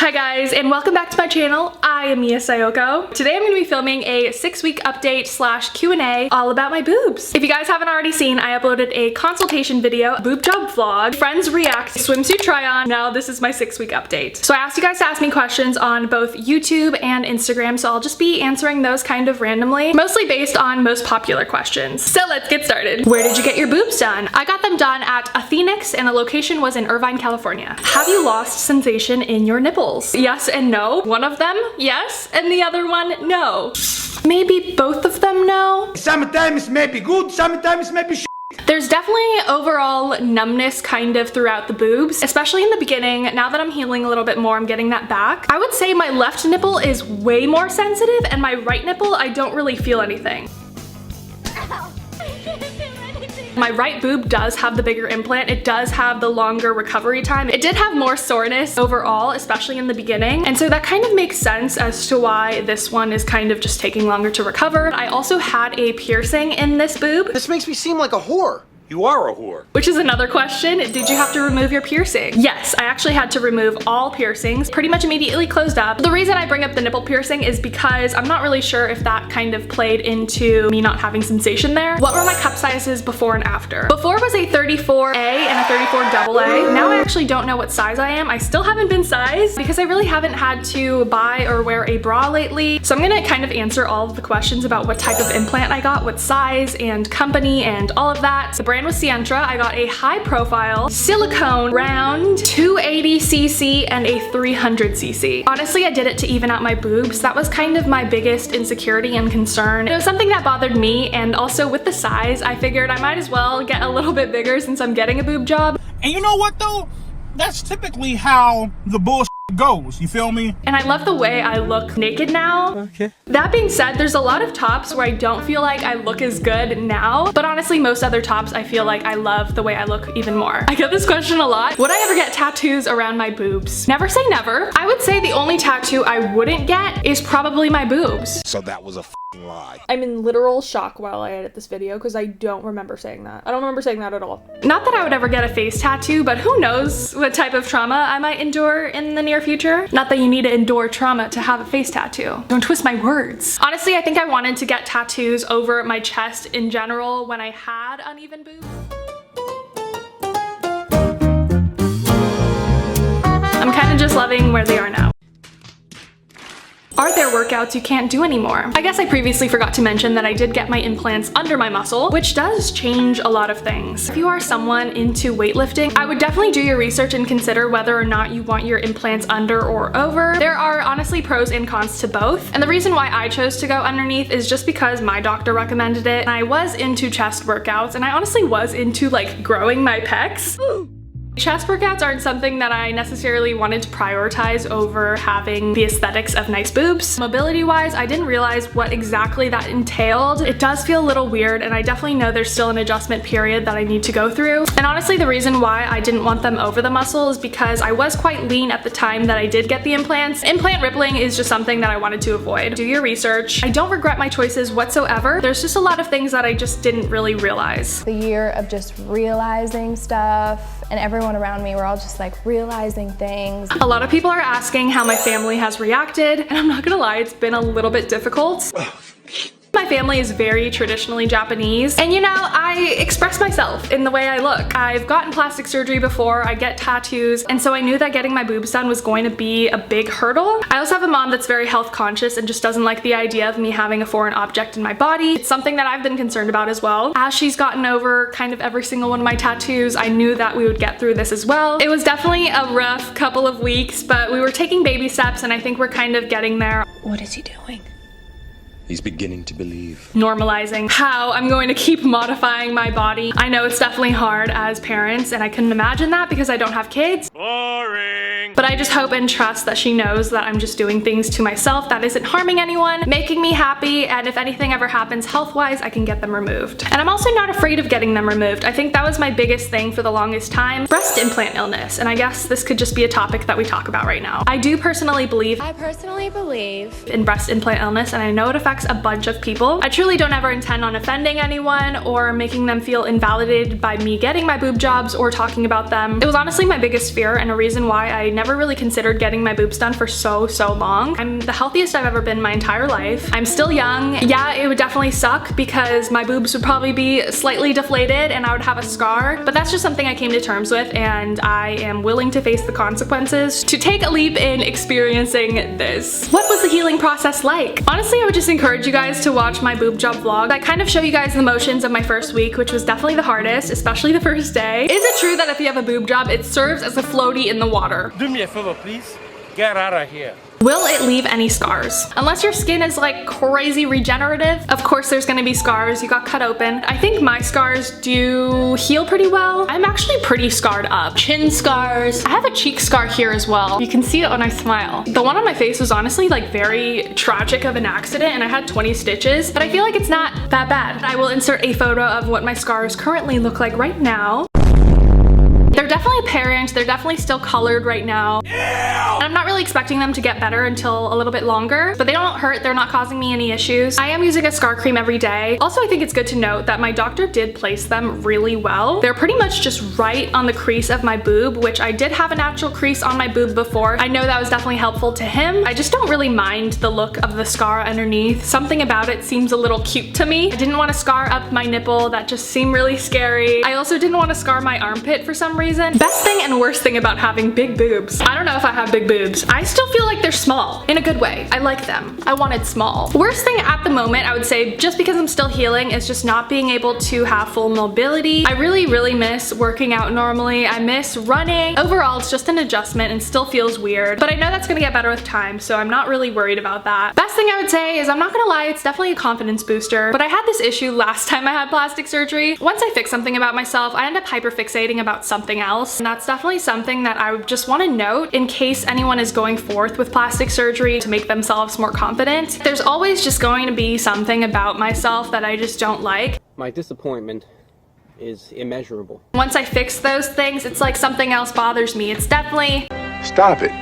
Hi guys, and welcome back to my channel. I am Mia Sayoko. Today I'm going to be filming a 6-week update / Q&A all about my boobs. If you guys haven't already seen, I uploaded a consultation video, boob job vlog, friends react, swimsuit try on. Now this is my 6-week update. So I asked you guys to ask me questions on both YouTube and Instagram, so I'll just be answering those kind of randomly, mostly based on most popular questions. So let's get started. Where did you get your boobs done? I got them done at Athenex, and the location was in Irvine, California. Have you lost sensation in your nipples? Yes and no. One of them, yes, and the other one, no. Maybe both of them, no. Sometimes maybe good, sometimes maybe shit. There's definitely overall numbness kind of throughout the boobs, especially in the beginning. Now that I'm healing a little bit more, I'm getting that back. I would say my left nipple is way more sensitive, and my right nipple, I don't really feel anything. My right boob does have the bigger implant. It does have the longer recovery time. It did have more soreness overall, especially in the beginning. And so that kind of makes sense as to why this one is kind of just taking longer to recover. I also had a piercing in this boob. This makes me seem like a whore. You are a whore. Which is another question. Did you have to remove your piercing? Yes, I actually had to remove all piercings, pretty much immediately closed up. The reason I bring up the nipple piercing is because I'm not really sure if that kind of played into me not having sensation there. What were my cup sizes before and after? Before was a 34A and a 34AA. Now I actually don't know what size I am. I still haven't been sized because I really haven't had to buy or wear a bra lately. So I'm gonna kind of answer all of the questions about what type of implant I got, what size and company and all of that. The brand was Sientra. I got a high profile silicone round 280cc and a 300cc. Honestly, I did it to even out my boobs. That was kind of my biggest insecurity and concern. It was something that bothered me, and also with the size, I figured I might as well get a little bit bigger since I'm getting a boob job. And you know what though? That's typically how the bullshit goes, you feel me? And I love the way I look naked now. Okay. That being said, there's a lot of tops where I don't feel like I look as good now, but honestly most other tops I feel like I love the way I look even more. I get this question a lot. Would I ever get tattoos around my boobs? Never say never. I would say the only tattoo I wouldn't get is probably my boobs. So that was a f***ing lie. I'm in literal shock while I edit this video because I don't remember saying that. I don't remember saying that at all. Not that I would ever get a face tattoo, but who knows what type of trauma I might endure in the near future. Not that you need to endure trauma to have a face tattoo. Don't twist my words. Honestly, I think I wanted to get tattoos over my chest in general when I had uneven boobs. I'm kind of just loving where they are now. Are there workouts you can't do anymore? I guess I previously forgot to mention that I did get my implants under my muscle, which does change a lot of things. If you are someone into weightlifting, I would definitely do your research and consider whether or not you want your implants under or over. There are honestly pros and cons to both, and the reason why I chose to go underneath is just because my doctor recommended it. And I was into chest workouts, and I honestly was into like growing my pecs. Chest workouts aren't something that I necessarily wanted to prioritize over having the aesthetics of nice boobs. Mobility wise, I didn't realize what exactly that entailed. It does feel a little weird, and I definitely know there's still an adjustment period that I need to go through. And honestly, the reason why I didn't want them over the muscle is because I was quite lean at the time that I did get the implants. Implant rippling is just something that I wanted to avoid. Do your research. I don't regret my choices whatsoever. There's just a lot of things that I just didn't really realize. The year of just realizing stuff, and everyone around me were all just like realizing things. A lot of people are asking how my family has reacted, and I'm not gonna lie, it's been a little bit difficult. My family is very traditionally Japanese, and you know, I express myself in the way I look. I've gotten plastic surgery before, I get tattoos, and so I knew that getting my boobs done was going to be a big hurdle. I also have a mom that's very health conscious and just doesn't like the idea of me having a foreign object in my body. It's something that I've been concerned about as well. As she's gotten over kind of every single one of my tattoos, I knew that we would get through this as well. It was definitely a rough couple of weeks, but we were taking baby steps, and I think we're kind of getting there. What is he doing? He's beginning to believe. Normalizing how I'm going to keep modifying my body. I know it's definitely hard as parents, and I couldn't imagine that because I don't have kids. Boring. But I just hope and trust that she knows that I'm just doing things to myself that isn't harming anyone, making me happy, and if anything ever happens health-wise, I can get them removed. And I'm also not afraid of getting them removed. I think that was my biggest thing for the longest time. Breast implant illness, and I guess this could just be a topic that we talk about right now. I personally believe in breast implant illness, and I know it affects a bunch of people. I truly don't ever intend on offending anyone or making them feel invalidated by me getting my boob jobs or talking about them. It was honestly my biggest fear and a reason why I never really considered getting my boobs done for so long. I'm the healthiest I've ever been my entire life. I'm still young. Yeah, it would definitely suck because my boobs would probably be slightly deflated and I would have a scar, but that's just something I came to terms with, and I am willing to face the consequences to take a leap in experiencing this. What was the healing process like? Honestly, I would just encourage you guys to watch my boob job vlog. I kind of show you guys the motions of my first week, which was definitely the hardest, especially the first day. Is it true that if you have a boob job, it serves as a floaty in the water? Do me a favor, please. Get out of here. Will it leave any scars? Unless your skin is like crazy regenerative, of course there's gonna be scars. You got cut open. I think my scars do heal pretty well. I'm actually pretty scarred up. Chin scars. I have a cheek scar here as well. You can see it when I smile. The one on my face was honestly like very tragic of an accident and I had 20 stitches, but I feel like it's not that bad. I will insert a photo of what my scars currently look like right now. They're definitely apparent, they're definitely still colored right now. Yeah! And I'm not really expecting them to get better until a little bit longer, but they don't hurt, they're not causing me any issues. I am using a scar cream every day. Also, I think it's good to note that my doctor did place them really well. They're pretty much just right on the crease of my boob, which I did have a natural crease on my boob before. I know that was definitely helpful to him. I just don't really mind the look of the scar underneath. Something about it seems a little cute to me. I didn't want to scar up my nipple, that just seemed really scary. I also didn't want to scar my armpit for some reason. Best thing and worst thing about having big boobs. I don't know if I have big boobs. I still feel like they're small in a good way. I like them. I wanted small. Worst thing at the moment, I would say, just because I'm still healing, is just not being able to have full mobility. I really miss working out normally. I miss running. Overall, it's just an adjustment and still feels weird, but I know that's gonna get better with time, so I'm not really worried about that. Best thing I would say is, I'm not gonna lie, it's definitely a confidence booster, but I had this issue last time I had plastic surgery. Once I fix something about myself, I end up hyperfixating about something else, and that's definitely something that I just want to note in case anyone is going forth with plastic surgery to make themselves more confident. There's always just going to be something about myself that I just don't like. My disappointment is immeasurable. Once I fix those things, it's like something else bothers me. It's definitely... Stop it.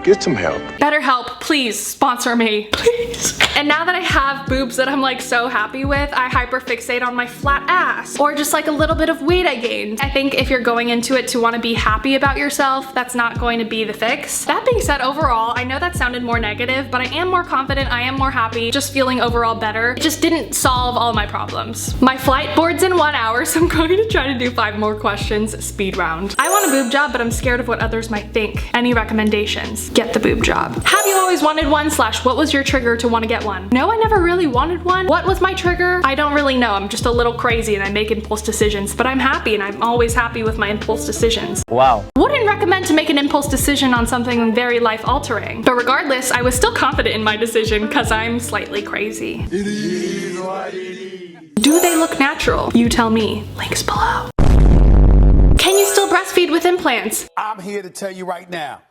Get some help. BetterHelp, please sponsor me, please. And now that I have boobs that I'm like so happy with, I hyperfixate on my flat ass or just like a little bit of weight I gained. I think if you're going into it to want to be happy about yourself, that's not going to be the fix. That being said, overall, I know that sounded more negative, but I am more confident, I am more happy, just feeling overall better. It just didn't solve all my problems. My flight board's in 1 hour, so I'm going to try to do 5 more questions speed round. I want a boob job, but I'm scared of what others might think. Any recommendations? Get the boob job. Have you always wanted one, / what was your trigger to want to get one? No, I never really wanted one. What was my trigger? I don't really know. I'm just a little crazy and I make impulse decisions, but I'm happy and I'm always happy with my impulse decisions. Wow. Wouldn't recommend to make an impulse decision on something very life altering. But regardless, I was still confident in my decision because I'm slightly crazy. It is what it is. Do they look natural? You tell me. Links below. Can you still breastfeed with implants? I'm here to tell you right now,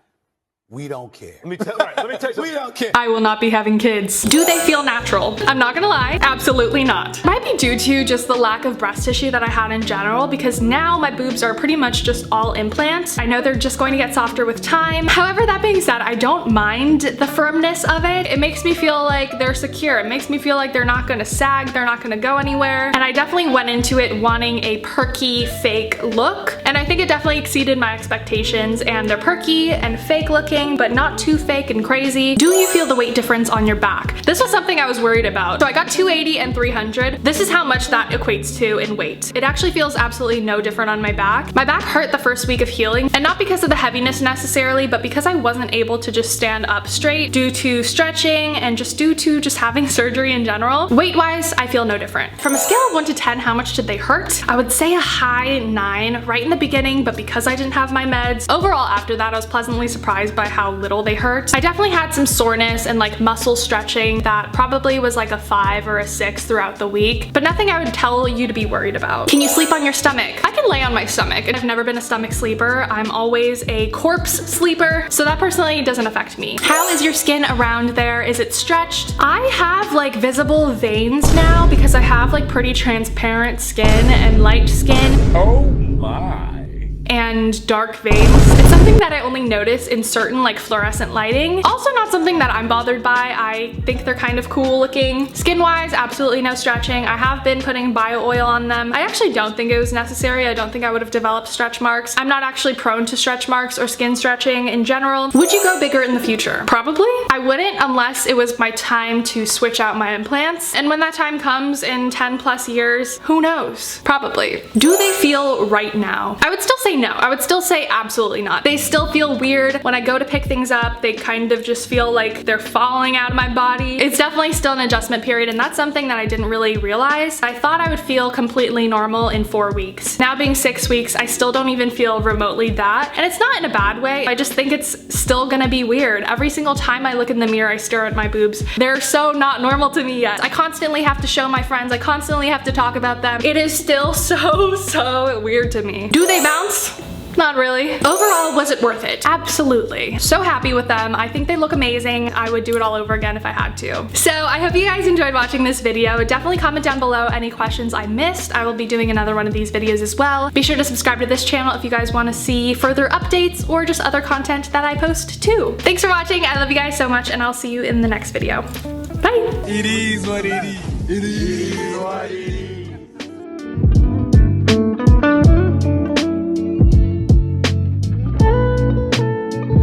we don't care. Let me tell you something. We don't care. I will not be having kids. Do they feel natural? I'm not gonna lie, absolutely not. Might be due to just the lack of breast tissue that I had in general, because now my boobs are pretty much just all implants. I know they're just going to get softer with time. However, that being said, I don't mind the firmness of it. It makes me feel like they're secure. It makes me feel like they're not gonna sag, they're not gonna go anywhere. And I definitely went into it wanting a perky, fake look. And I think it definitely exceeded my expectations, and they're perky and fake looking, but not too fake and crazy. Do you feel the weight difference on your back? This was something I was worried about. So I got 280 and 300. This is how much that equates to in weight. It actually feels absolutely no different on my back. My back hurt the first week of healing, and not because of the heaviness necessarily, but because I wasn't able to just stand up straight due to stretching and just due to just having surgery in general. Weight-wise, I feel no different. From a scale of 1 to 10, how much did they hurt? I would say a high 9 right in the beginning, but because I didn't have my meds, overall after that I was pleasantly surprised by how little they hurt. I definitely had some soreness and like muscle stretching that probably was like a 5 or a 6 throughout the week, but nothing I would tell you to be worried about. Can you sleep on your stomach? I can lay on my stomach, and I've never been a stomach sleeper. I'm always a corpse sleeper, so that personally doesn't affect me. How is your skin around there? Is it stretched? I have like visible veins now because I have like pretty transparent skin and light skin. Oh my. and dark veins. It's something that I only notice in certain like fluorescent lighting. Also not something that I'm bothered by. I think they're kind of cool looking. Skin-wise, absolutely no stretching. I have been putting bio oil on them. I actually don't think it was necessary. I don't think I would have developed stretch marks. I'm not actually prone to stretch marks or skin stretching in general. Would you go bigger in the future? Probably. I wouldn't unless it was my time to switch out my implants. And when that time comes in 10 plus years, who knows? Probably. Do they feel right now? I would still say no. I would still say absolutely not. They still feel weird. When I go to pick things up, they kind of just feel like they're falling out of my body. It's definitely still an adjustment period, and that's something that I didn't really realize. I thought I would feel completely normal in 4 weeks. Now being 6 weeks, I still don't even feel remotely that. And it's not in a bad way. I just think it's still gonna be weird. Every single time I look in the mirror, I stare at my boobs. They're so not normal to me yet. I constantly have to show my friends. I constantly have to talk about them. It is still so weird to me. Do they bounce? Not really. Overall, was it worth it? Absolutely. So happy with them. I think they look amazing. I would do it all over again if I had to. So I hope you guys enjoyed watching this video. Definitely comment down below any questions I missed. I will be doing another one of these videos as well. Be sure to subscribe to this channel if you guys want to see further updates or just other content that I post too. Thanks for watching. I love you guys so much, and I'll see you in the next video. Bye. It is what it is. It is what it is.